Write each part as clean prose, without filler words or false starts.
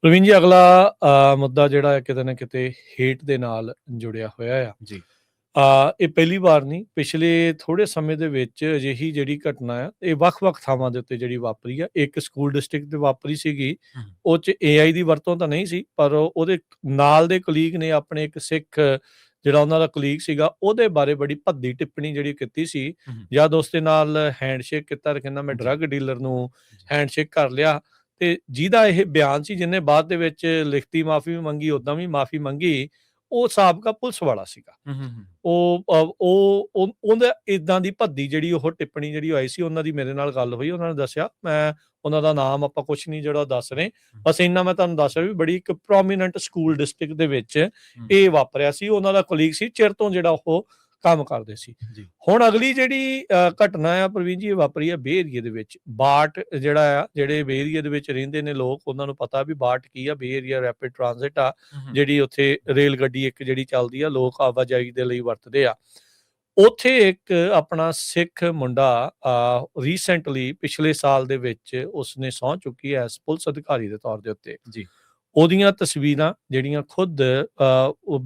ਪ੍ਰਵੀਨ ਜੀ ਅਗਲਾ ਮੁੱਦਾ ਜਿਹੜਾ ਹੈ ਕਿਤੇ ਨਾ ਕਿਤੇ ਹੇਟ ਦੇ ਨਾਲ ਜੁੜਿਆ ਹੋਇਆ ਆ। ਜੀ। ਇਹ ਪਹਿਲੀ ਵਾਰ ਨਹੀਂ, ਪਿਛਲੇ ਥੋੜੇ ਸਮੇਂ ਦੇ ਵਿੱਚ ਅਜਿਹੀ ਜਿਹੜੀ ਘਟਨਾ ਆ ਇਹ ਵੱਖ-ਵੱਖ ਥਾਵਾਂ ਦੇ ਉੱਤੇ ਜਿਹੜੀ ਵਾਪਰੀ ਆ। ਇੱਕ ਸਕੂਲ ਡਿਸਟ੍ਰਿਕਟ ਤੇ ਵਾਪਰੀ ਸੀਗੀ, ਉਹ 'ਚ ਏਆਈ ਦੀ ਵਰਤੋਂ ਤਾਂ ਨਹੀਂ ਸੀ, ਪਰ ਉਹਦੇ ਨਾਲ ਦੇ ਕੁਲੀਗ ਨੇ ਆਪਣੇ ਇੱਕ ਸਿੱਖ ਜਿਹੜਾ ਉਹਨਾਂ ਦਾ ਕੁਲੀਗ ਸੀਗਾ, ਉਹਦੇ ਬਾਰੇ ਬੜੀ ਭੱਦੀ ਟਿੱਪਣੀ ਜਿਹੜੀ ਕੀਤੀ ਸੀ। ਜਦ ਉਸ ਦੇ ਨਾਲ ਹੈਂਡਸ਼ੇਕ ਕੀਤਾ ਤੇ ਕਹਿੰਦਾ ਮੈਂ ਜੀ। ਡਰੱਗ ਡੀਲਰ ਨੂੰ ਜੀ। ਹੈਂਡਸ਼ੇਕ ਕਰ ਲਿਆ। ਤੇ ਜਿਹਦਾ ਇਹ ਬਿਆਨ ਸੀ, ਜਿਹਨੇ ਬਾਅਦ ਦੇ ਵਿੱਚ ਲਿਖਤੀ ਮਾਫ਼ੀ ਵੀ ਮੰਗੀ, ਓਦਾਂ ਵੀ ਮਾਫ਼ੀ ਮੰਗੀ, ਉਹ ਸਾਬਕਾ ਪੁਲਿਸ ਵਾਲਾ ਸੀਗਾ। ਉਹਦਾ ਏਦਾਂ ਦੀ ਭੱਦੀ ਜਿਹੜੀ ਉਹ ਟਿੱਪਣੀ ਜਿਹੜੀ ਆਈ ਸੀ, ਉਹਨਾਂ ਦੀ ਮੇਰੇ ਨਾਲ ਗੱਲ ਹੋਈ। ਉਹਨਾਂ ਨੇ ਦੱਸਿਆ, ਮੈਂ ਉਹਨਾਂ ਦਾ ਨਾਮ ਆਪਾਂ ਕੁਛ ਨਹੀਂ ਜਿਹੜਾ ਦੱਸ ਰਹੇ, ਬਸ ਇੰਨਾ ਮੈਂ ਤੁਹਾਨੂੰ ਦੱਸ ਰਿਹਾ ਵੀ ਬੜੀ ਇੱਕ ਪ੍ਰੋਮੀਨੈਂਟ ਸਕੂਲ ਡਿਸਟ੍ਰਿਕਟ ਦੇ ਵਿੱਚ ਇਹ ਵਾਪਰਿਆ ਸੀ। ਉਹਨਾਂ ਦਾ ਕੁਲੀਗ ਸੀ, ਚਿਰ ਤੋਂ ਜਿਹੜਾ ਉਹ ਕੰਮ ਕਰਦੇ ਸੀ। ਜੀ। ਹੁਣ ਅਗਲੀ ਜਿਹੜੀ ਘਟਨਾ ਆ ਪ੍ਰਵੀਨ ਜੀ, ਇਹ ਵਾਪਰੀ ਆ ਬੇ ਏਰੀਏ ਦੇ ਵਿੱਚ। ਬਾਟ ਜਿਹੜਾ ਆ, ਜਿਹੜੇ ਬੇ ਏਰੀਏ ਦੇ ਵਿੱਚ ਰਹਿੰਦੇ ਨੇ ਲੋਕ, ਉਹਨਾਂ ਨੂੰ ਪਤਾ ਵੀ ਬਾਟ ਕੀ ਆ। ਬੇ ਏਰੀਆ ਰੈਪਿਡ ਟ੍ਰਾਂਜ਼ਿਟ ਆ, ਜਿਹੜੀ ਉੱਥੇ ਰੇਲ ਗੱਡੀ ਇੱਕ ਜਿਹੜੀ ਚੱਲਦੀ ਆ, ਲੋਕ ਆਵਾਜਾਈ ਦੇ ਲਈ ਵਰਤਦੇ ਆ। ਉੱਥੇ ਇੱਕ ਆਪਣਾ ਸਿੱਖ ਮੁੰਡਾ ਰੀਸੈਂਟਲੀ ਪਿਛਲੇ ਸਾਲ ਦੇ ਵਿੱਚ ਉਸਨੇ ਸਹੁੰ ਚੁੱਕੀ ਐਸ ਪੁਲਿਸ ਅਧਿਕਾਰੀ ਦੇ ਤੌਰ ਦੇ ਉੱਤੇ। ਜੀ। ਉਹਦੀਆਂ ਤਸਵੀਰਾਂ ਜਿਹੜੀਆਂ ਖੁਦ ਉਹ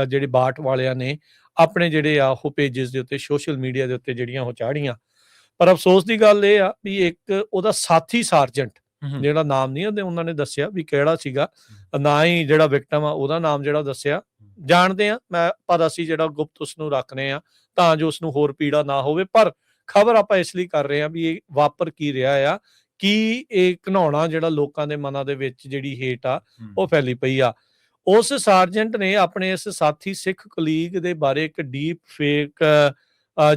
ਜਿਹੜੇ ਬਾਟ ਵਾਲਿਆਂ ਨੇ ਆਪਣੇ ਜਿਹੜੇ ਆ ਉਹ ਪੇਜਿਸ ਦੇ ਉੱਤੇ, ਸੋਸ਼ਲ ਮੀਡੀਆ ਦੇ ਉੱਤੇ ਜਿਹੜੀਆਂ ਉਹ ਚਾੜੀਆਂ। ਪਰ ਅਫਸੋਸ ਦੀ ਗੱਲ ਇਹ ਆ ਵੀ ਇੱਕ ਉਹਦਾ ਸਾਥੀ ਸਾਰਜੈਂਟ, ਜਿਹੜਾ ਨਾਮ ਨਹੀਂ ਉਹਨਾਂ ਨੇ ਦੱਸਿਆ ਵੀ ਕਿਹੜਾ ਸੀਗਾ, ਨਾ ਹੀ ਜਿਹੜਾ ਵਿਕਟਮ ਆ ਉਹਦਾ ਨਾਮ ਜਿਹੜਾ ਦੱਸਿਆ। ਜਾਣਦੇ ਆ ਪਰ ਅਸੀਂ ਜਿਹੜਾ ਗੁਪਤ ਉਸਨੂੰ ਰੱਖਦੇ ਆ ਤਾਂ ਜੋ ਉਸਨੂੰ ਹੋਰ ਪੀੜਾ ਨਾ ਹੋਵੇ। ਪਰ ਖਬਰ ਆਪਾਂ ਇਸ ਲਈ ਕਰ ਰਹੇ ਆ ਵੀ ਇਹ ਵਾਪਰ ਕੀ ਰਿਹਾ ਆ, ਕੀ ਇਹ ਘਿਨਾਉਣਾ ਜਿਹੜਾ ਲੋਕਾਂ ਦੇ ਮਨਾਂ ਦੇ ਵਿੱਚ ਜਿਹੜੀ ਹੇਟ ਆ ਉਹ ਫੈਲੀ ਪਈ ਆ। ਉਸ ਸਾਰਜੈਂਟ ਨੇ ਆਪਣੇ ਇਸ ਸਾਥੀ ਸਿੱਖ ਕੁਲੀਗ ਦੇ ਬਾਰੇ ਇੱਕ ਡੀਪ ਫੇਕ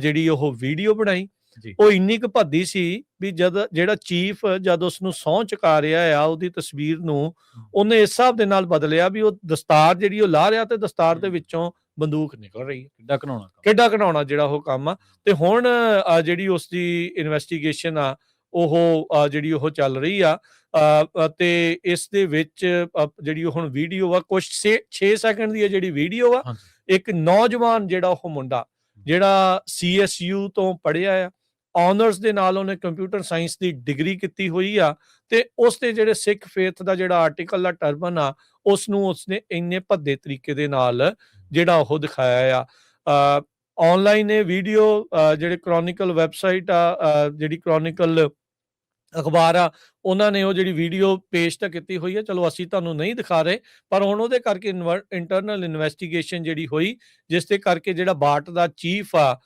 ਜਿਹੜੀ ਉਹ ਵੀਡੀਓ ਬਣਾਈ। ਉਹ ਇੰਨੀ ਕੁ ਭੱਦੀ ਸੀ ਵੀ ਜਿਹੜਾ ਚੀਫ ਜਦ ਉਸਨੂੰ ਸਹੁੰ ਚੁਕਾ ਰਿਹਾ ਆ, ਉਹਦੀ ਤਸਵੀਰ ਨੂੰ ਉਹਨੇ ਇਸ ਹਿਸਾਬ ਦੇ ਨਾਲ ਬਦਲਿਆ ਵੀ ਉਹ ਦਸਤਾਰ ਜਿਹੜੀ ਉਹ ਲਾ ਰਿਹਾ ਤੇ ਦਸਤਾਰ ਦੇ ਵਿੱਚੋਂ ਬੰਦੂਕ ਨਿਕਲ ਰਹੀ ਹੈ। ਕਿੱਡਾ ਘਿਨਾਉਣਾ ਜਿਹੜਾ ਉਹ ਕੰਮ ਆ। ਤੇ ਹੁਣ ਜਿਹੜੀ ਉਸ ਦੀ ਇਨਵੈਸਟੀਗੇਸ਼ਨ ਆ ਉਹ ਜਿਹੜੀ ਉਹ ਚੱਲ ਰਹੀ ਆ, ਤੇ ਇਸ ਦੇ ਵਿੱਚ ਜਿਹੜੀ ਹੁਣ ਵੀਡੀਓ ਆ ਕੁਛ 6 ਸੈਕਿੰਡ ਦੀ ਜਿਹੜੀ ਵੀਡੀਓ ਆ, ਇੱਕ ਨੌਜਵਾਨ ਜਿਹੜਾ ਉਹ ਮੁੰਡਾ ਜਿਹੜਾ CSU ਤੋਂ ਪੜ੍ਹਿਆ ਆ, ਆਨਰਸ ਦੇ ਨਾਲ ਉਹਨੇ ਕੰਪਿਊਟਰ ਸਾਇੰਸ ਦੀ ਡਿਗਰੀ ਕੀਤੀ ਹੋਈ ਆ, ਤੇ ਉਸ ਦੇ ਜਿਹੜੇ ਸਿੱਖ ਫੇਥ ਦਾ ਜਿਹੜਾ ਆਰਟੀਕਲ ਦਾ ਟਰਬਨ ਆ, ਉਸਨੂੰ ਉਸਨੇ ਇੰਨੇ ਭੱਦੇ ਤਰੀਕੇ ਦੇ ਨਾਲ ਜਿਹੜਾ ਉਹ ਦਿਖਾਇਆ ਆ। ਆਨਲਾਈਨ ਇਹ ਵੀਡੀਓ ਜਿਹੜੇ ਕ੍ਰੋਨਿਕਲ ਵੈਬਸਾਈਟ ਆ, ਜਿਹੜੀ ਕ੍ਰੋਨਿਕਲ ਅਖਬਾਰ ਆ, ਉਹਨਾਂ ਨੇ ਉਹ ਜਿਹੜੀ ਵੀਡੀਓ ਪੇਸ਼ ਤਾਂ ਕੀਤੀ ਹੋਈ ਹੈ। ਚਲੋ ਅਸੀਂ ਤੁਹਾਨੂੰ ਨਹੀਂ ਦਿਖਾ ਰਹੇ, ਪਰ ਹੁਣ ਉਹਦੇ ਕਰਕੇ ਇੰਟਰਨਲ ਇਨਵੈਸਟੀਗੇਸ਼ਨ ਜਿਹੜੀ ਹੋਈ, ਜਿਸ ਦੇ ਕਰਕੇ ਜਿਹੜਾ ਬਾਟ ਦਾ ਚੀਫ ਆ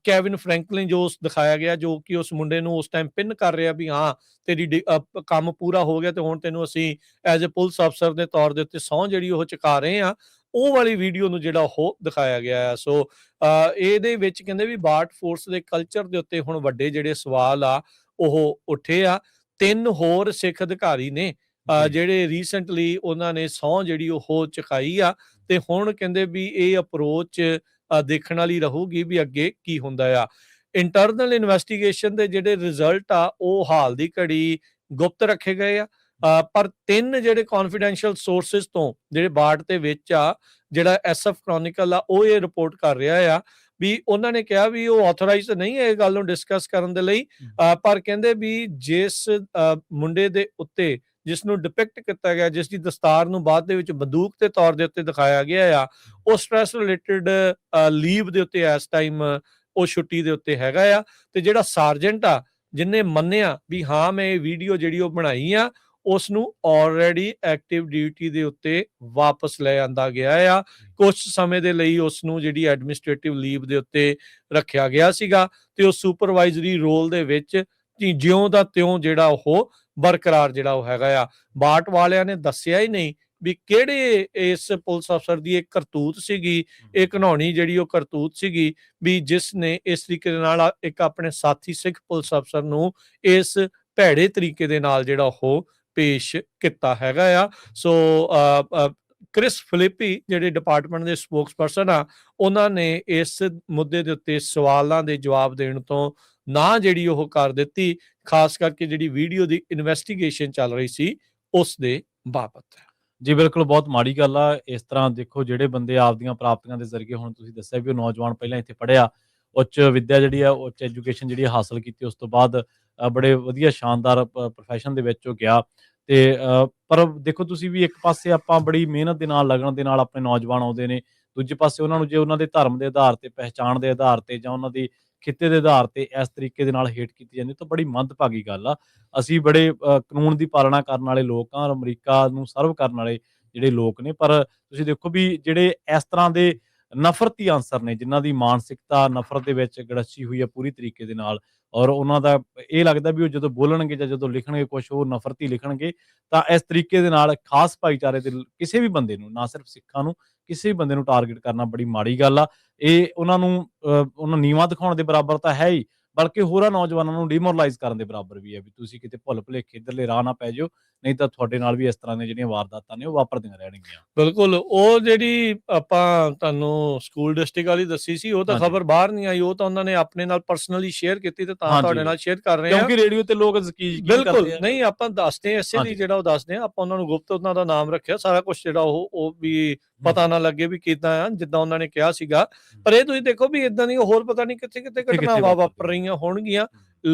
ਕੈਵਿਨ ਫਰੈਂਕਲਿਨ ਜੋ ਦਿਖਾਇਆ ਗਿਆ, ਜੋ ਕਿ ਉਸ ਮੁੰਡੇ ਨੂੰ ਉਸ ਟਾਈਮ ਪਿੰਨ ਕਰ ਰਿਹਾ ਵੀ ਹਾਂ ਤੇਰੀ ਕੰਮ ਪੂਰਾ ਹੋ ਗਿਆ ਤੇ ਹੁਣ ਤੈਨੂੰ ਅਸੀਂ ਐਜ਼ ਅ ਪੁਲਿਸ ਅਫਸਰ ਦੇ ਤੌਰ ਦੇ ਉੱਤੇ ਸਹੁੰ ਜਿਹੜੀ ਉਹ ਚੁਕਾ ਰਹੇ ਆ, ਉਹ ਵਾਲੀ ਵੀਡੀਓ ਨੂੰ ਜਿਹੜਾ ਉਹ ਦਿਖਾਇਆ ਗਿਆ ਆ। ਸੋ ਇਹਦੇ ਵਿੱਚ ਕਹਿੰਦੇ ਵੀ ਬਾਟ ਫੋਰਸ ਦੇ ਕਲਚਰ ਦੇ ਉੱਤੇ ਹੁਣ ਵੱਡੇ ਜਿਹੜੇ ਸਵਾਲ ਆ ਉਹ ਉੱਠੇ ਆ। 3 ਹੋਰ ਸਿੱਖ ਅਧਿਕਾਰੀ ਨੇ ਜਿਹੜੇ ਰੀਸੈਂਟਲੀ ਉਹਨਾਂ ਨੇ ਸਹੁੰ ਜਿਹੜੀ ਉਹ ਚੁਕਾਈ ਆ, ਤੇ ਹੁਣ ਕਹਿੰਦੇ ਵੀ ਇਹ ਅਪਰੋਚ ਦੇਖਣ ਵਾਲੀ ਰਹੂਗੀ ਵੀ ਅੱਗੇ ਕੀ ਹੁੰਦਾ ਆ। ਇੰਟਰਨਲ ਇਨਵੈਸਟੀਗੇਸ਼ਨ ਦੇ ਜਿਹੜੇ ਰਿਜ਼ਲਟ ਆ ਉਹ ਹਾਲ ਦੀ ਘੜੀ ਗੁਪਤ ਰੱਖੇ ਗਏ ਆ, ਪਰ 3 ਜਿਹੜੇ ਕੌਨਫੀਡੈਂਸ਼ੀਅਲ ਸੋਰਸਿਸ ਤੋਂ ਜਿਹੜੇ ਬਾਟ ਦੇ ਵਿੱਚ ਆ, ਜਿਹੜਾ SF ਕ੍ਰੋਨਿਕਲ ਆ, ਉਹ ਇਹ ਰਿਪੋਰਟ ਕਰ ਰਿਹਾ ਆ ਵੀ ਉਹਨਾਂ ਨੇ ਕਿਹਾ ਵੀ ਉਹ ਆਥੋਰਾਈਜ਼ਡ ਨਹੀਂ ਹੈ ਇਹ ਗੱਲ ਨੂੰ ਡਿਸਕਸ ਕਰਨ ਦੇ ਲਈ, ਪਰ ਕਹਿੰਦੇ ਵੀ ਜਿਸ ਮੁੰਡੇ ਦੇ ਉੱਤੇ ਜਿਸ ਨੂੰ ਡਿਪਿਕਟ ਕੀਤਾ ਗਿਆ, ਜਿਸ ਦੀ ਦਸਤਾਰ ਨੂੰ ਬਾਅਦ ਦੇ ਵਿੱਚ ਬੰਦੂਕ ਦੇ ਤੌਰ ਦੇ ਉੱਤੇ ਦਿਖਾਇਆ ਗਿਆ ਆ, ਉਹ ਸਟ੍ਰੈਸ ਰਿਲੇਟਡ ਲੀਵ ਦੇ ਉੱਤੇ ਇਸ ਟਾਈਮ ਉਹ ਛੁੱਟੀ ਦੇ ਉੱਤੇ ਹੈਗਾ ਆ। ਤੇ ਜਿਹੜਾ ਸਾਰਜੈਂਟ ਆ ਜਿਹਨੇ ਮੰਨਿਆ ਵੀ ਹਾਂ ਮੈਂ ਇਹ ਵੀਡੀਓ ਜਿਹੜੀ ਉਹ ਬਣਾਈ ਆ, ਉਸ ਨੂੰ ਆਲਰੇਡੀ ਐਕਟਿਵ ਡਿਊਟੀ ਦੇ ਉੱਤੇ ਵਾਪਸ ਲੈ ਆਂਦਾ ਗਿਆ ਆ। ਕੁਝ ਸਮੇਂ ਦੇ ਲਈ ਉਸ ਨੂੰ ਜਿਹੜੀ ਐਡਮਿਨਿਸਟ੍ਰੇਟਿਵ ਲੀਵ ਦੇ ਉੱਤੇ ਰੱਖਿਆ ਗਿਆ ਸੀਗਾ, ਤੇ ਉਹ ਸੁਪਰਵਾਈਜ਼ਰੀ ਰੋਲ ਦੇ ਵਿੱਚ ਜਿਉਂ ਦਾ ਤਿਉਂ ਜਿਹੜਾ ਉਹ ਬਰਕਰਾਰ ਜਿਹੜਾ ਉਹ ਹੈਗਾ ਆ। ਬਾਟ ਵਾਲਿਆਂ ਨੇ ਦੱਸਿਆ ਹੀ ਨਹੀਂ ਵੀ ਕਿਹੜੇ ਇਸ ਪੁਲਿਸ ਅਫਸਰ ਦੀ ਇੱਕ ਕਰਤੂਤ ਸੀਗੀ, ਇਹ ਘਿਨਾਉਣੀ ਜਿਹੜੀ ਉਹ ਕਰਤੂਤ ਸੀਗੀ ਵੀ ਜਿਸ ਨੇ ਇਸ ਤਰੀਕੇ ਦੇ ਨਾਲ ਇੱਕ ਆਪਣੇ ਸਾਥੀ ਸਿੱਖ ਪੁਲਿਸ ਅਫਸਰ ਨੂੰ ਇਸ ਭੈੜੇ ਤਰੀਕੇ ਦੇ ਨਾਲ ਜਿਹੜਾ ਉਹ ਪੇਸ਼ ਕੀਤਾ ਹੈਗਾ ਆ। ਸੋ ਕ੍ਰਿਸ ਫਿਲਿਪੀ ਜਿਹੜੇ ਡਿਪਾਰਟਮੈਂਟ ਦੇ ਸਪੋਕਸਪਰਸਨ ਆ, ਉਹਨਾਂ ਨੇ ਇਸ ਮੁੱਦੇ ਦੇ ਉੱਤੇ ਸਵਾਲਾਂ ਦੇ ਜਵਾਬ ਦੇਣ ਤੋਂ ਨਾ ਜਿਹੜੀ ਉਹ ਕਰ ਦਿੱਤੀ, ਖਾਸ ਕਰਕੇ ਜਿਹੜੀ ਵੀਡੀਓ ਦੀ ਇਨਵੈਸਟੀਗੇਸ਼ਨ ਚੱਲ ਰਹੀ ਸੀ ਉਸ ਦੇ ਬਾਬਤ। ਜੀ ਬਿਲਕੁਲ, ਬਹੁਤ ਮਾੜੀ ਗੱਲ ਆ। ਇਸ ਤਰ੍ਹਾਂ ਦੇਖੋ, ਜਿਹੜੇ ਬੰਦੇ ਆਪਦੀਆਂ ਪ੍ਰਾਪਤੀਆਂ ਦੇ ਜ਼ਰੀਏ, ਹੁਣ ਤੁਸੀਂ ਦੱਸਿਆ ਵੀ ਉਹ ਨੌਜਵਾਨ ਪਹਿਲਾਂ ਇੱਥੇ ਪੜ੍ਹਿਆ, ਉੱਚ ਵਿੱਦਿਆ ਜਿਹੜੀ ਆ, ਉੱਚ ਐਜੂਕੇਸ਼ਨ ਜਿਹੜੀ ਹਾਸਲ ਕੀਤੀ, ਉਸ ਤੋਂ ਬਾਅਦ ਬੜੇ ਵਧੀਆ ਸ਼ਾਨਦਾਰ ਪ੍ਰੋਫੈਸ਼ਨ ਦੇ ਵਿੱਚ ਉਹ ਗਿਆ, ਤੇ ਪਰ ਦੇਖੋ ਤੁਸੀਂ ਵੀ ਇੱਕ ਪਾਸੇ ਆਪਾਂ ਬੜੀ ਮਿਹਨਤ ਦੇ ਨਾਲ, ਲਗਨ ਦੇ ਨਾਲ ਆਪਣੇ ਨੌਜਵਾਨ ਆਉਂਦੇ ਨੇ, ਦੂਜੇ ਪਾਸੇ ਉਹਨਾਂ ਨੂੰ ਜੇ ਉਹਨਾਂ ਦੇ ਧਰਮ ਦੇ ਆਧਾਰ ਤੇ, ਪਹਿਚਾਣ ਦੇ ਆਧਾਰ ਤੇ ਜਾਂ ਉਹਨਾਂ ਦੀ ਖਿੱਤੇ ਦੇ ਆਧਾਰ ਤੇ ਇਸ ਤਰੀਕੇ ਦੇ ਨਾਲ ਹੇਟ ਕੀਤੀ ਜਾਂਦੀ ਤਾਂ ਬੜੀ ਮੰਦਭਾਗੀ ਗੱਲ ਆ। ਅਸੀਂ ਬੜੇ ਕਾਨੂੰਨ ਦੀ ਪਾਲਣਾ ਕਰਨ ਵਾਲੇ ਲੋਕ ਹਾਂ, ਅਮਰੀਕਾ ਨੂੰ ਸਰਵ ਕਰਨ ਵਾਲੇ ਜਿਹੜੇ ਲੋਕ ਨੇ, ਪਰ ਤੁਸੀਂ ਦੇਖੋ ਵੀ ਜਿਹੜੇ ਇਸ ਤਰ੍ਹਾਂ ਦੇ ਨਫ਼ਰਤੀ ਅਨਸਰ ਨੇ, ਜਿਨ੍ਹਾਂ ਦੀ ਮਾਨਸਿਕਤਾ ਨਫ਼ਰਤ ਦੇ ਵਿੱਚ ਗੜੱਚੀ ਹੋਈ ਹੈ ਪੂਰੀ ਤਰੀਕੇ ਦੇ ਨਾਲ, ਔਰ ਉਹਨਾਂ ਦਾ ਇਹ ਲੱਗਦਾ ਵੀ ਉਹ ਜਦੋਂ ਬੋਲਣਗੇ ਜਾਂ ਜਦੋਂ ਲਿਖਣਗੇ ਕੁਛ ਉਹ ਨਫ਼ਰਤੀ ਲਿਖਣਗੇ, ਤਾਂ ਇਸ ਤਰੀਕੇ ਦੇ ਨਾਲ ਖਾਸ ਭਾਈਚਾਰੇ ਦੇ ਕਿਸੇ ਵੀ ਬੰਦੇ ਨੂੰ, ਨਾ ਸਿਰਫ ਸਿੱਖਾਂ ਨੂੰ, ਕਿਸੇ ਵੀ ਬੰਦੇ ਨੂੰ ਟਾਰਗੇਟ ਕਰਨਾ ਬੜੀ ਮਾੜੀ ਗੱਲ ਆ। ਇਹ ਉਹਨਾਂ ਨੂੰ ਉਹਨਾਂ ਨੀਵਾਂ ਦਿਖਾਉਣ ਦੇ ਬਰਾਬਰ ਤਾਂ ਹੈ ਹੀ, ਬਲਕਿ ਹੋਰਾਂ ਨੌਜਵਾਨਾਂ ਨੂੰ ਡਿਮੋਰਲਾਈਜ਼ ਕਰਨ ਦੇ ਬਰਾਬਰ ਵੀ ਹੈ ਵੀ ਤੁਸੀਂ ਕਿਤੇ ਭੁੱਲ ਭੁਲੇਖੇ ਇੱਧਰਲੇ ਰਾਹ ਨਾ ਪੈ ਜਾਓ, ਨਹੀਂ ਤਾਂ ਤੁਹਾਡੇ ਨਾਲ ਵੀ ਇਸ ਤਰ੍ਹਾਂ ਦੀਆਂ ਜਿਹੜੀਆਂ ਵਾਰਦਾਤਾਂ ਨੇ ਉਹ ਵਾਪਰਦੀਆਂ ਰਹਿਣਗੀਆਂ। ਬਿਲਕੁਲ, ਉਹ ਜਿਹੜੀ ਆਪਾਂ ਤੁਹਾਨੂੰ ਸਕੂਲ ਡਿਸਟ੍ਰਿਕਟ ਵਾਲੀ ਦੱਸੀ ਸੀ, ਉਹ ਤਾਂ ਹਾਂਜੀ। ਖਬਰ ਬਾਹਰ ਨਹੀਂ ਆਈ, ਉਹ ਤਾਂ ਉਹਨਾਂ ਨੇ ਆਪਣੇ ਨਾਲ ਪਰਸਨਲੀ ਸ਼ੇਅਰ ਕੀਤੀ ਤੇ ਤਾਂ ਤੁਹਾਡੇ ਹਾਂਜੀ, ਨਾਲ ਸ਼ੇਅਰ ਕਰ ਰਹੇ ਹਾਂ। ਕਿਉਂਕਿ ਰੇਡੀਓ ਤੇ ਲੋਕ ਯਕੀਨ ਬਿਲਕੁਲ ਕਰਦੇ ਆ। ਨਹੀਂ, ਆਪਾਂ ਦੱਸਦੇ ਹਾਂ ਇਸੇ ਲਈ, ਹਾਂਜੀ। ਜਿਹੜਾ ਉਹ ਦੱਸਦੇ ਹਾਂ ਆਪਾਂ ਉਹਨਾਂ ਨੂੰ ਗੁਪਤ ਉਹਨਾਂ ਦਾ ਨਾਮ ਰੱਖਿਆ, ਸਾਰਾ ਕੁਝ ਜਿਹੜਾ ਉਹ ਵੀ ਪਤਾ ਨਾ ਲੱਗੇ ਵੀ ਕਿੱਦਾਂ ਆ, ਜਿੱਦਾਂ ਉਹਨਾਂ ਨੇ ਕਿਹਾ ਸੀਗਾ। ਪਰ ਇਹ ਤੁਸੀਂ ਦੇਖੋ ਵੀ ਇਦਾਂ ਦੀਆਂ ਹੋਰ ਪਤਾ ਨਹੀਂ ਕਿੱਥੇ ਘਟਨਾਵਾਂ ਵਾਪਰ ਰਹੀਆਂ ਹੋਣਗੀਆਂ।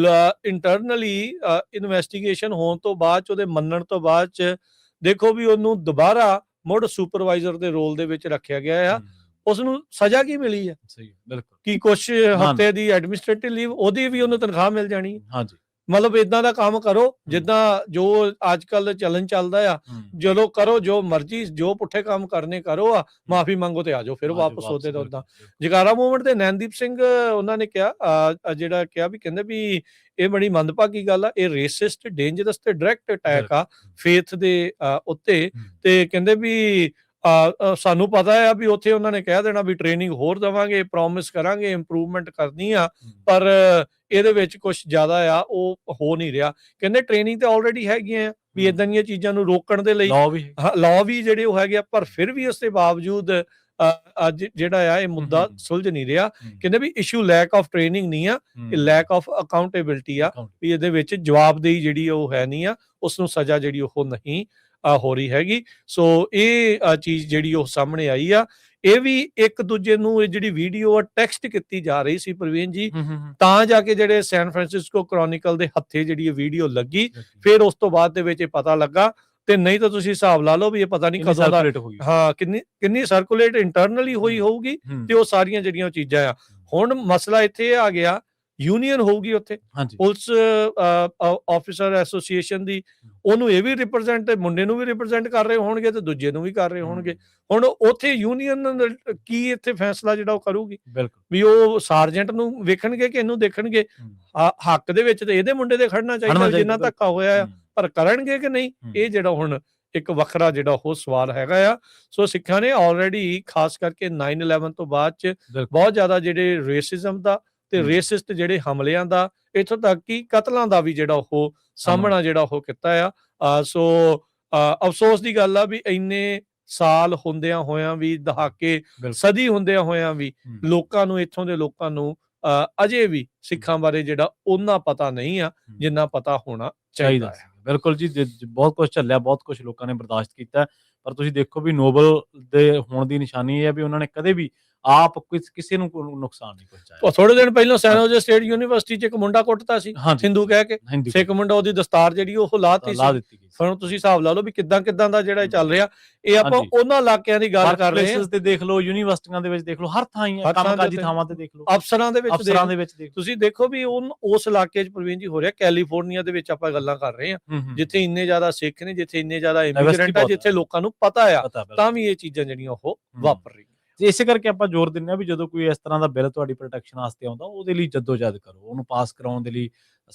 ਇੰਟਰਨਲੀ ਇਨਵੈਸਟੀਗੇਸ਼ਨ ਹੋਣ ਤੋਂ ਬਾਅਦ ਚ, ਉਹਦੇ ਮੰਨਣ ਤੋਂ ਬਾਅਦ ਚ ਦੇਖੋ ਵੀ ਉਹਨੂੰ ਦੁਬਾਰਾ ਮੁੜ ਸੁਪਰਵਾਈਜ਼ਰ ਦੇ ਰੋਲ ਦੇ ਵਿੱਚ ਰੱਖਿਆ ਗਿਆ ਆ। ਉਸ ਨੂੰ ਸਜ਼ਾ ਕੀ ਮਿਲੀ ਹੈ? ਸਹੀ, ਬਿਲਕੁਲ। ਕਿ ਕੁਛ ਹਫ਼ਤੇ ਦੀ ਐਡਮਿਨਿਸਟ੍ਰੇਟਿਵ ਲੀਵ, ਉਹਦੀ ਵੀ ਉਹਨੂੰ ਤਨਖਾਹ ਮਿਲ ਜਾਣੀ ਹੈ। ਹਾਂਜੀ। ਮਤਲਬ ਇਦਾਂ ਦਾ ਕੰਮ ਕਰੋ ਜਿੱਦਾਂ ਜੋ ਅੱਜ ਕੱਲ ਚੱਲਣ ਚੱਲਦਾ ਆ, ਜਦੋਂ ਕਰੋ ਜੋ ਮਰਜ਼ੀ, ਜੋ ਪੁੱਠੇ ਕੰਮ ਕਰਨੇ ਕਰੋ, ਮਾਫੀ ਮੰਗੋ ਤੇ ਆ ਜਾਓ ਫਿਰ ਵਾਪਸ ਉਹਦੇ ਤੋਂ। ਉਦਾਂ ਜਗਾਰਾ ਮੂਵਮੈਂਟ ਦੇ ਨੈਨਦੀਪ ਸਿੰਘ ਉਹਨਾਂ ਨੇ ਕਿਹਾ, ਜਿਹੜਾ ਕਿਹਾ ਵੀ ਕਹਿੰਦੇ ਵੀ ਇਹ ਬੜੀ ਮੰਦਭਾਗੀ ਗੱਲ ਆ, ਇਹ ਰੇਸਿਸਟ, ਡੇਂਜਰਸ ਤੇ ਡਾਇਰੈਕਟ ਅਟੈਕ ਆ ਫੇਥ ਦੇ ਉੱਤੇ। ਤੇ ਕਹਿੰਦੇ ਵੀ ਸਾਨੂੰ ਪਤਾ ਆ ਵੀ ਉੱਥੇ ਉਹਨਾਂ ਨੇ ਕਹਿ ਦੇਣਾ ਵੀ ਟ੍ਰੇਨਿੰਗ ਹੋਰ ਦੇਵਾਂਗੇ, ਪ੍ਰੋਮਿਸ ਕਰਾਂਗੇ, ਇੰਪਰੂਵਮੈਂਟ ਕਰਨੀ ਆ, ਪਰ ਇਹਦੇ ਵਿੱਚ ਕੁਝ ਜ਼ਿਆਦਾ ਆ ਉਹ ਹੋ ਨਹੀਂ ਰਿਹਾ। ਕਹਿੰਦੇ ਟ੍ਰੇਨਿੰਗ ਤੇ ਆਲਰੇਡੀ ਹੈਗੀਆਂ ਵੀ ਇਦਾਂ ਦੀਆਂ ਚੀਜ਼ਾਂ ਨੂੰ ਰੋਕਣ ਦੇ ਲਈ, ਲਾਅ ਵੀ ਜਿਹੜੇ ਉਹ ਹੈਗੇ ਆ, ਪਰ ਫਿਰ ਵੀ ਉਸ ਦੇ ਬਾਵਜੂਦ ਅੱਜ ਜਿਹੜਾ ਆ ਇਹ ਮੁੱਦਾ ਸੁਲਝ ਨਹੀਂ ਰਿਹਾ। ਕਹਿੰਦੇ ਵੀ ਇਸ਼ੂ ਲੈਕ ਆਫ ਟ੍ਰੇਨਿੰਗ ਨਹੀਂ ਆ, ਇਹ ਲੈਕ ਆਫ ਅਕਾਊਂਟੇਬਿਲਟੀ ਆ, ਵੀ ਇਹਦੇ ਵਿੱਚ ਜਵਾਬਦੇਹੀ ਜਿਹੜੀ ਉਹ ਹੈ ਨਹੀਂ ਆ, ਉਸ ਨੂੰ ਸਜ਼ਾ ਜਿਹੜੀ ਉਹ ਨਹੀਂ ਹੋ ਰਹੀ ਹੈਗੀ। ਸੋ ਇਹ ਚੀਜ਼ ਜਿਹੜੀ ਉਹ ਸਾਹਮਣੇ ਆਈ ਆ। ਇਹ ਵੀ ਇੱਕ ਦੂਜੇ ਨੂੰ ਇਹ ਜਿਹੜੀ ਵੀਡੀਓ ਟੈਕਸਟ ਕੀਤੀ ਜਾ ਰਹੀ ਸੀ ਪ੍ਰਵੀਨ ਜੀ, ਤਾਂ ਜਾ ਕੇ ਜਿਹੜੇ ਸੈਨ ਫਰਾਂਸਿਸਕੋ ਕ੍ਰੋਨਿਕਲ ਦੇ ਹੱਥੇ ਜਿਹੜੀ ਇਹ ਵੀਡੀਓ ਲੱਗੀ, ਫਿਰ ਉਸ ਤੋਂ ਬਾਅਦ ਦੇ ਵਿੱਚ ਇਹ ਪਤਾ ਲੱਗਾ। ਤੇ ਨਹੀਂ ਤਾਂ ਤੁਸੀਂ ਹਿਸਾਬ ਲਾ ਲਓ ਵੀ ਇਹ ਪਤਾ ਨਹੀਂ ਕਦੋਂ ਦਾ, ਕਿੰਨੀ ਸਰਕੂਲੇਟ ਇੰਟਰਨਲੀ ਹੋਈ ਹੋਊਗੀ, ਤੇ ਉਹ ਸਾਰੀਆਂ ਜਿਹੜੀਆਂ ਚੀਜ਼ਾਂ ਆ। ਹੁਣ ਮਸਲਾ ਇੱਥੇ ਆ ਗਿਆ, ਯੂਨੀਅਨ ਹੋਊਗੀ ਉੱਥੇ, ਪੁਲਿਸ ਆਫੀਸਰ ਐਸੋਸੀਏਸ਼ਨ ਦੀ, ਉਹਨੂੰ ਇਹ ਵੀ ਰਿਪਰੈਜ਼ੈਂਟ, ਤੇ ਮੁੰਡੇ ਨੂੰ ਵੀ ਰਿਪਰੈਜ਼ੈਂਟ ਕਰ ਰਹੇ ਹੋਣਗੇ ਤੇ ਦੂਜੇ ਨੂੰ ਵੀ ਕਰ ਰਹੇ ਹੋਣਗੇ। ਹੁਣ ਉੱਥੇ ਯੂਨੀਅਨ ਕੀ ਇੱਥੇ ਫੈਸਲਾ ਜਿਹੜਾ ਉਹ ਕਰੂਗੀ, ਵੀ ਉਹ ਸਾਰਜੈਂਟ ਨੂੰ ਵੇਖਣਗੇ ਕਿ ਇਹਨੂੰ ਦੇਖਣਗੇ? ਹੱਕ ਦੇ ਵਿੱਚ ਤੇ ਇਹਦੇ ਮੁੰਡੇ ਦੇ ਖੜਨਾ ਚਾਹੀਦਾ ਜਿੰਨਾ ਧੱਕਾ ਹੋਇਆ ਆ, ਪਰ ਕਰਨਗੇ ਕਿ ਨਹੀਂ, ਇਹ ਜਿਹੜਾ ਹੁਣ ਇੱਕ ਵੱਖਰਾ ਜਿਹੜਾ ਉਹ ਸਵਾਲ ਹੈਗਾ ਆ। ਸੋ ਸਿੱਖਾਂ ਨੇ ਆਲਰੇਡੀ ਖਾਸ ਕਰਕੇ 9/11 ਤੋਂ ਬਾਅਦ ਚ ਬਹੁਤ ਜ਼ਿਆਦਾ ਜਿਹੜੇ ਰੇਸਿਜ਼ਮ ਦਾ ਤੇ ਰੇਸਿਸਟ ਜਿਹੜੇ ਹਮਲਿਆਂ ਦਾ, ਇੱਥੋਂ ਤੱਕ ਕਿ ਕਤਲਾਂ ਦਾ ਵੀ ਜਿਹੜਾ ਉਹ ਸਾਹਮਣਾ ਜਿਹੜਾ ਉਹ ਕੀਤਾ ਆ। ਸੋ ਅਫਸੋਸ ਦੀ ਗੱਲ ਆ ਵੀ ਇੰਨੇ ਸਾਲ ਹੁੰਦਿਆਂ ਹੋਇਆਂ ਵੀ, ਦਹਾਕੇ, ਸਦੀ ਹੁੰਦਿਆਂ ਹੋਇਆਂ ਵੀ ਲੋਕਾਂ ਨੂੰ, ਇੱਥੋਂ ਦੇ ਲੋਕਾਂ ਨੂੰ ਅਜੇ ਵੀ ਸਿੱਖਾਂ ਬਾਰੇ ਜਿਹੜਾ ਉਹਨਾਂ ਪਤਾ ਨਹੀਂ ਆ ਜਿੰਨਾ ਪਤਾ ਹੋਣਾ ਚਾਹੀਦਾ ਹੈ। ਬਿਲਕੁਲ ਜੀ, ਬਹੁਤ ਕੁਝ ਚੱਲਿਆ, ਬਹੁਤ ਕੁਝ ਲੋਕਾਂ ਨੇ ਬਰਦਾਸ਼ਤ ਕੀਤਾ, ਪਰ ਤੁਸੀਂ ਦੇਖੋ ਵੀ ਨੋਬਲ ਦੇ ਹੋਣ ਦੀ ਨਿਸ਼ਾਨੀ ਇਹ ਹੈ ਵੀ ਉਹਨਾਂ ਨੇ ਕਦੇ ਵੀ ਆਪ ਕਿਸੇ ਨੂੰ ਨੁਕਸਾਨ ਨਹੀਂ ਪਹੁੰਚਾਇਆ। ਥੋੜੇ ਦਿਨ ਪਹਿਲਾਂ ਸੈਨ ਹੋਜ਼ੇ ਸਟੇਟ ਯੂਨੀਵਰਸਿਟੀ 'ਚ ਇੱਕ ਮੁੰਡਾ ਕੁੱਟਤਾ ਸੀ ਹਿੰਦੂ ਕਹਿ ਕੇ, ਸਿੱਖ ਮੁੰਡਾ, ਉਹਦੀ ਦਸਤਾਰ ਜਿਹੜੀ ਉਹ ਲਾਤੀ ਸੀ। ਹੁਣ ਤੁਸੀਂ ਹਿਸਾਬ ਲਾ ਲਓ ਵੀ ਕਿੱਦਾਂ ਦਾ ਜਿਹੜਾ ਚੱਲ ਰਿਹਾ। ਇਹ ਆਪਾਂ ਉਹਨਾਂ ਇਲਾਕਿਆਂ ਦੀ ਗੱਲ ਕਰ ਰਹੇ ਹਾਂ, ਤੇ ਦੇਖ ਲਓ, ਯੂਨੀਵਰਸਿਟੀਆਂ ਦੇ ਵਿੱਚ ਦੇਖ ਲਓ, ਹਰ ਥਾਂ ਹੀ ਕੰਮਕਾਜੀ ਥਾਵਾਂ ਤੇ ਦੇਖ ਲਓ, ਅਫਸਰਾਂ ਦੇ ਵਿੱਚ ਤੁਸੀਂ ਦੇਖੋ ਵੀ ਉਸ ਇਲਾਕੇ 'ਚ ਪ੍ਰਵੀਨ ਜੀ ਹੋ ਰਿਹਾ। ਕੈਲੀਫੋਰਨੀਆ ਦੇ ਵਿੱਚ ਆਪਾਂ ਗੱਲਾਂ ਕਰ ਰਹੇ ਹਾਂ, ਜਿੱਥੇ ਇੰਨੇ ਜ਼ਿਆਦਾ ਸਿੱਖ ਨੇ, ਜਿੱਥੇ ਇੰਨੇ ਜ਼ਿਆਦਾ ਇਮੀਗ੍ਰੈਂਟ ਆ, ਜਿੱਥੇ ਲੋਕਾਂ ਨੂੰ ਪਤਾ ਆ, ਤਾਂ ਵੀ ਇਹ ਚੀਜ਼ਾਂ ਜਿਹੜੀਆਂ ਉਹ ਵਾਪਰ ਰਹੀਆਂ। ਇਸੇ ਕਰਕੇ ਆਪਾਂ ਜ਼ੋਰ ਦਿੰਦੇ ਹਾਂ ਵੀ ਜਦੋਂ ਕੋਈ ਇਸ ਤਰ੍ਹਾਂ ਦਾ ਬਿੱਲ ਤੁਹਾਡੀ ਪ੍ਰੋਟੈਕਸ਼ਨ ਵਾਸਤੇ ਆਉਂਦਾ, ਉਹਦੇ ਲਈ ਜੱਦੋ-ਜਹਿਦ ਕਰੋ, ਉਹਨੂੰ ਪਾਸ ਕਰਾਉਣ ਦੇ ਲਈ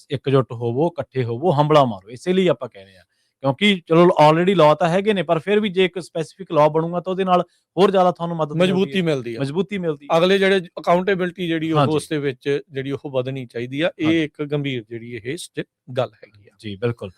ਇਕਜੁੱਟ ਹੋਵੋ, ਇਕੱਠੇ ਹੋਵੋ, ਹੰਬਲਾ ਮਾਰੋ। ਇਸੇ ਲਈ ਆਪਾਂ ਕਹਿ ਰਹੇ ਹਾਂ, ਕਿਉਂਕਿ ਚਲੋ ਆਲਰੇਡੀ ਲਾਅ ਤਾਂ ਹੈਗੇ ਨੇ, ਪਰ ਫਿਰ ਵੀ ਜੇ ਇੱਕ ਸਪੈਸੀਫਿਕ ਲਾਅ ਬਣੂਗਾ ਤਾਂ ਉਹਦੇ ਨਾਲ ਹੋਰ ਜ਼ਿਆਦਾ ਤੁਹਾਨੂੰ ਮਜ਼ਬੂਤੀ ਮਿਲਦੀ ਹੈ। ਅਗਲੇ ਜਿਹੜੇ ਅਕਾਊਂਟੇਬਿਲਟੀ ਜਿਹੜੀ ਉਹ ਉਸ ਦੇ ਵਿੱਚ ਜਿਹੜੀ ਉਹ ਵਧਣੀ ਚਾਹੀਦੀ ਆ। ਇਹ ਇੱਕ ਗੰਭੀਰ ਜਿਹੜੀ ਇਹ ਗੱਲ ਹੈਗੀ ਆ। ਜੀ ਬਿਲਕੁਲ।